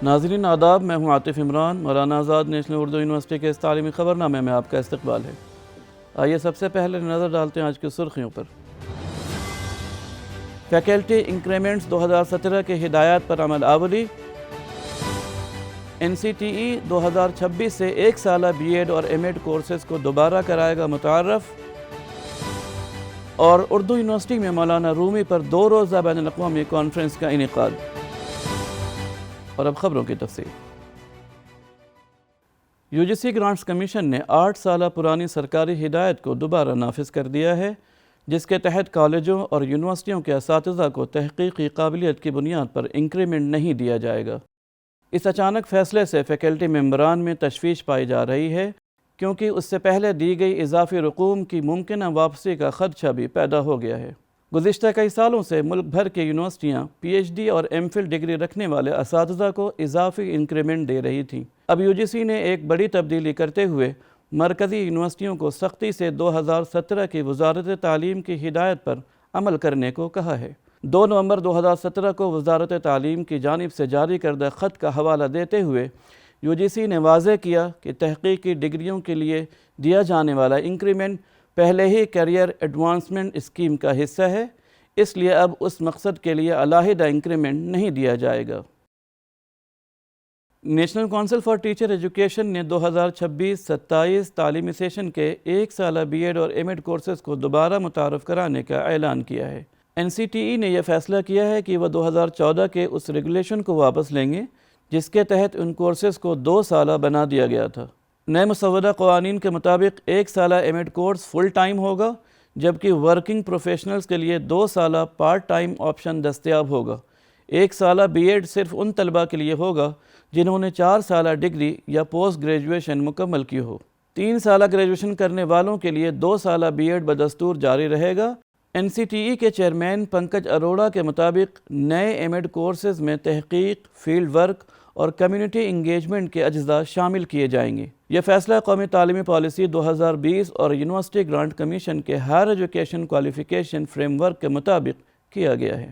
ناظرین آداب، میں ہوں عاطف عمران۔ مولانا آزاد نیشنل اردو یونیورسٹی کے اس تعلیمی خبرنامے میں آپ کا استقبال ہے۔ آئیے سب سے پہلے نظر ڈالتے ہیں آج کی سرخیوں پر۔ فیکلٹی انکریمنٹس 2017 کے ہدایات پر عمل آوری۔ NCTE 2026 سے ایک سالہ BEd اور MAd کورسز کو دوبارہ کرائے گا متعارف۔ اور اردو یونیورسٹی میں مولانا رومی پر 2 روزہ بین الاقوامی کانفرنس کا انعقاد۔ اور اب خبروں کی تفصیل۔ UGC گرانٹس کمیشن نے 8 سالہ پرانی سرکاری ہدایت کو دوبارہ نافذ کر دیا ہے، جس کے تحت کالجوں اور یونیورسٹیوں کے اساتذہ کو تحقیقی قابلیت کی بنیاد پر انکریمنٹ نہیں دیا جائے گا۔ اس اچانک فیصلے سے فیکلٹی ممبران میں تشویش پائی جا رہی ہے، کیونکہ اس سے پہلے دی گئی اضافی رقوم کی ممکنہ واپسی کا خدشہ بھی پیدا ہو گیا ہے۔ گزشتہ کئی سالوں سے ملک بھر کے یونیورسٹیاں PhD اور MPhil ڈگری رکھنے والے اساتذہ کو اضافی انکریمنٹ دے رہی تھیں۔ اب UGC نے ایک بڑی تبدیلی کرتے ہوئے مرکزی یونیورسٹیوں کو سختی سے 2017 کی وزارت تعلیم کی ہدایت پر عمل کرنے کو کہا ہے۔ 2 نومبر 2017 کو وزارت تعلیم کی جانب سے جاری کردہ خط کا حوالہ دیتے ہوئے UGC نے واضح کیا کہ تحقیقی ڈگریوں کے لیے دیا جانے والا انکریمنٹ پہلے ہی کیریئر ایڈوانسمنٹ اسکیم کا حصہ ہے، اس لیے اب اس مقصد کے لیے علیحدہ انکریمنٹ نہیں دیا جائے گا۔ National council for teacher education نے 2026-27 تعلیمی سیشن کے ایک سالہ BEd اور MAd کورسز کو دوبارہ متعارف کرانے کا اعلان کیا ہے۔ NCTE نے یہ فیصلہ کیا ہے کہ وہ 2014 کے اس ریگولیشن کو واپس لیں گے جس کے تحت ان کورسز کو 2 سالہ بنا دیا گیا تھا۔ نئے مسودہ قوانین کے مطابق ایک سالہ MAd کورس فل ٹائم ہوگا، جبکہ ورکنگ پروفیشنلز کے لیے 2 سالہ پارٹ ٹائم آپشن دستیاب ہوگا۔ ایک سالہ BEd صرف ان طلبہ کے لیے ہوگا جنہوں نے 4 سالہ ڈگری یا پوسٹ گریجویشن مکمل کی ہو۔ 3 سالہ گریجویشن کرنے والوں کے لیے 2 سالہ BEd بدستور جاری رہے گا۔ NCTE کے چیئرمین پنکج اروڑا کے مطابق نئے MAd کورسز میں تحقیق، فیلڈ ورک اور کمیونٹی انگیجمنٹ کے اجزاء شامل کیے جائیں گے۔ یہ فیصلہ قومی تعلیمی پالیسی 2020 اور یونیورسٹی گرانٹ کمیشن کے higher education qualification framework کے مطابق کیا گیا ہے۔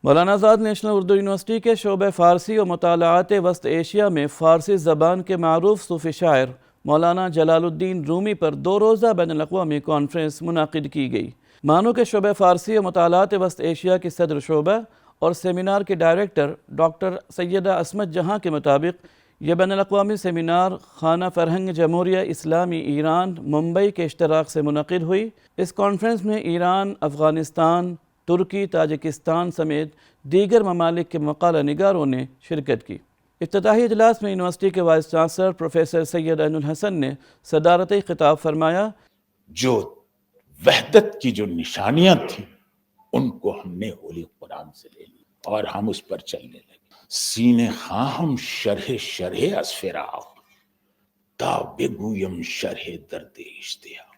مولانا آزاد نیشنل اردو یونیورسٹی کے شعبہ فارسی و مطالعات وسط ایشیا میں فارسی زبان کے معروف صوفی شاعر مولانا جلال الدین رومی پر 2 روزہ بین الاقوامی کانفرنس منعقد کی گئی۔ مانو کے شعبہ فارسی و مطالعات وسط ایشیا کی صدر شعبہ اور سیمینار کے ڈائریکٹر ڈاکٹر سیدہ عصمت جہاں کے مطابق یہ بین الاقوامی سیمینار خانہ فرہنگ جمہوریہ اسلامی ایران ممبئی کے اشتراک سے منعقد ہوئی۔ اس کانفرنس میں ایران، افغانستان، ترکی، تاجکستان سمیت دیگر ممالک کے مقالہ نگاروں نے شرکت کی۔ افتتاحی اجلاس میں یونیورسٹی کے وائس چانسلر پروفیسر سید عین الحسن نے صدارتی خطاب فرمایا۔ جو وحدت کی جو نشانیاں تھیں ان کو ہم نے ہولی قرآن سے لے لی اور ہم اس پر چلنے لگے۔ سینے خواہم شرح از فراق تا بگویم شرح درد اشتیاق۔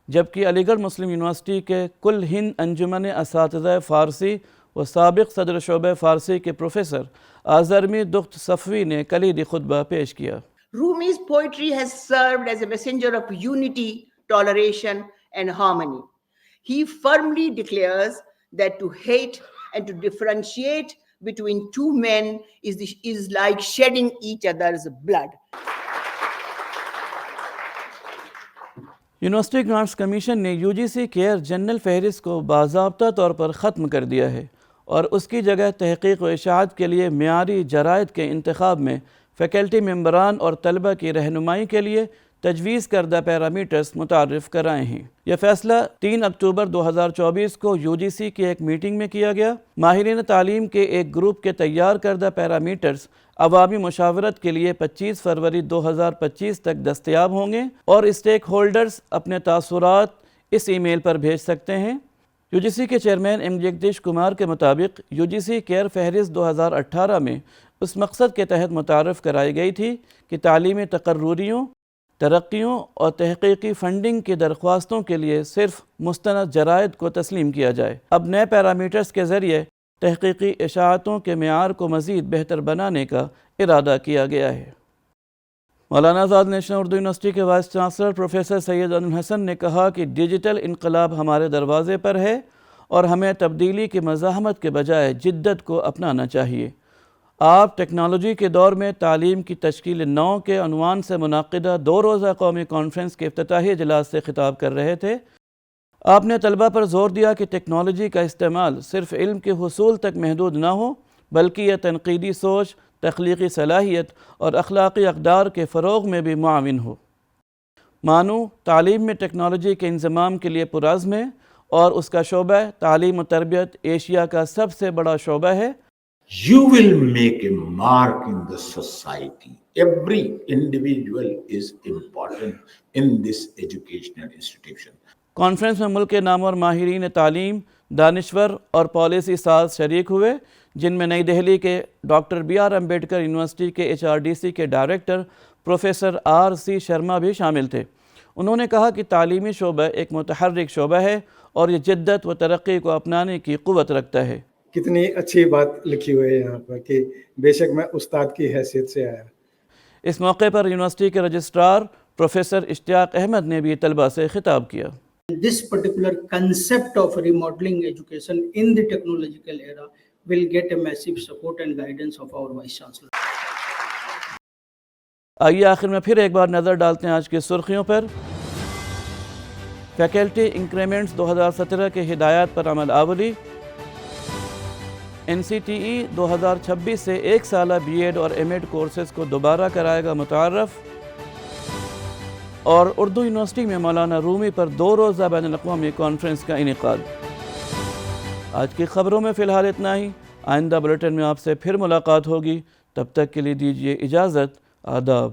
جبکہ علی گڑھ مسلم یونیورسٹی کے کل ہند انجمن اساتذہ فارسی و سابق صدر شعبہ فارسی کے پروفیسر آزرمی دخت صفوی نے کلیدی خطبہ پیش کیا۔ Rumi's poetry has served as a messenger of unity, toleration, and harmony. He firmly declares that to hate and to differentiate between two men is like shedding each other's blood. University grants commission نے UGC care general فہرست کو باضابطہ طور پر ختم کر دیا ہے اور اس کی جگہ تحقیق و اشاعت کے لیے معیاری جرائد کے انتخاب میں فیکلٹی ممبران اور طلبہ کی رہنمائی کے لیے تجویز کردہ پیرامیٹرز متعارف کرائے ہیں۔ یہ فیصلہ 3 اکتوبر 2024 کو UGC کی ایک میٹنگ میں کیا گیا۔ ماہرین تعلیم کے ایک گروپ کے تیار کردہ پیرامیٹرز عوامی مشاورت کے لیے 25 فروری 2025 تک دستیاب ہوں گے اور اسٹیک ہولڈرز اپنے تاثرات اس ای میل پر بھیج سکتے ہیں۔ UGC کے چیئرمین M جگدیش کمار کے مطابق UGC کیئر فہرست 2018 میں اس مقصد کے تحت متعارف کرائی گئی تھی کہ تعلیمی تقرریوں، ترقیوں اور تحقیقی فنڈنگ کی درخواستوں کے لیے صرف مستند جرائد کو تسلیم کیا جائے۔ اب نئے پیرامیٹرز کے ذریعے تحقیقی اشاعتوں کے معیار کو مزید بہتر بنانے کا ارادہ کیا گیا ہے۔ مولانا آزاد نیشنل اردو یونیورسٹی کے وائس چانسلر پروفیسر سید عین الحسن نے کہا کہ ڈیجیٹل انقلاب ہمارے دروازے پر ہے اور ہمیں تبدیلی کی مزاحمت کے بجائے جدت کو اپنانا چاہیے۔ آپ ٹیکنالوجی کے دور میں تعلیم کی تشکیل نو کے عنوان سے منعقدہ 2 روزہ قومی کانفرنس کے افتتاحی اجلاس سے خطاب کر رہے تھے۔ آپ نے طلبہ پر زور دیا کہ ٹیکنالوجی کا استعمال صرف علم کے حصول تک محدود نہ ہو، بلکہ یہ تنقیدی سوچ، تخلیقی صلاحیت اور اخلاقی اقدار کے فروغ میں بھی معاون ہو۔ مانو تعلیم میں ٹیکنالوجی کے انضمام کے لیے پرعزم ہے اور اس کا شعبہ تعلیم و تربیت ایشیا کا سب سے بڑا شعبہ ہے۔ You will make a mark in the society. Every individual is important in this educational institution. Conference میں ملک کے نامور ماہرین تعلیم، دانشور اور پالیسی ساز شریک ہوئے، جن میں نئی دہلی کے doctor B R Ambedkar university کے HRDC کے ڈائریکٹر پروفیسر RC شرما بھی شامل تھے۔ انہوں نے کہا کہ تعلیمی شعبہ ایک متحرک شعبہ ہے اور یہ جدت و ترقی کو اپنانے کی قوت رکھتا ہے۔ کتنی اچھی بات لکھی ہوئی ہے یہاں پر کہ بے شک میں استاد کی حیثیت سے آیا۔ اس موقع پر یونیورسٹی کے رجسٹرار پروفیسر اشتیاق احمد نے بھی طلبہ سے خطاب کیا۔ This particular concept of remodeling education in the technological era will get a massive support and guidance of our Vice Chancellor. آئیے آخر میں پھر ایک بار نظر ڈالتے ہیں آج کی سرخیوں پر۔ فیکلٹی انکریمنٹس 2017 کے ہدایات پر عمل آوری۔ NCTE 2026 سے 1 سالہ BEd اور MAd کورسز کو دوبارہ کرائے گا متعارف۔ اور اردو یونیورسٹی میں مولانا رومی پر 2 روزہ بین الاقوامی کانفرنس کا انعقاد۔ آج کی خبروں میں فی الحال اتنا ہی۔ آئندہ بلیٹن میں آپ سے پھر ملاقات ہوگی، تب تک کے لیے دیجیے اجازت۔ آداب۔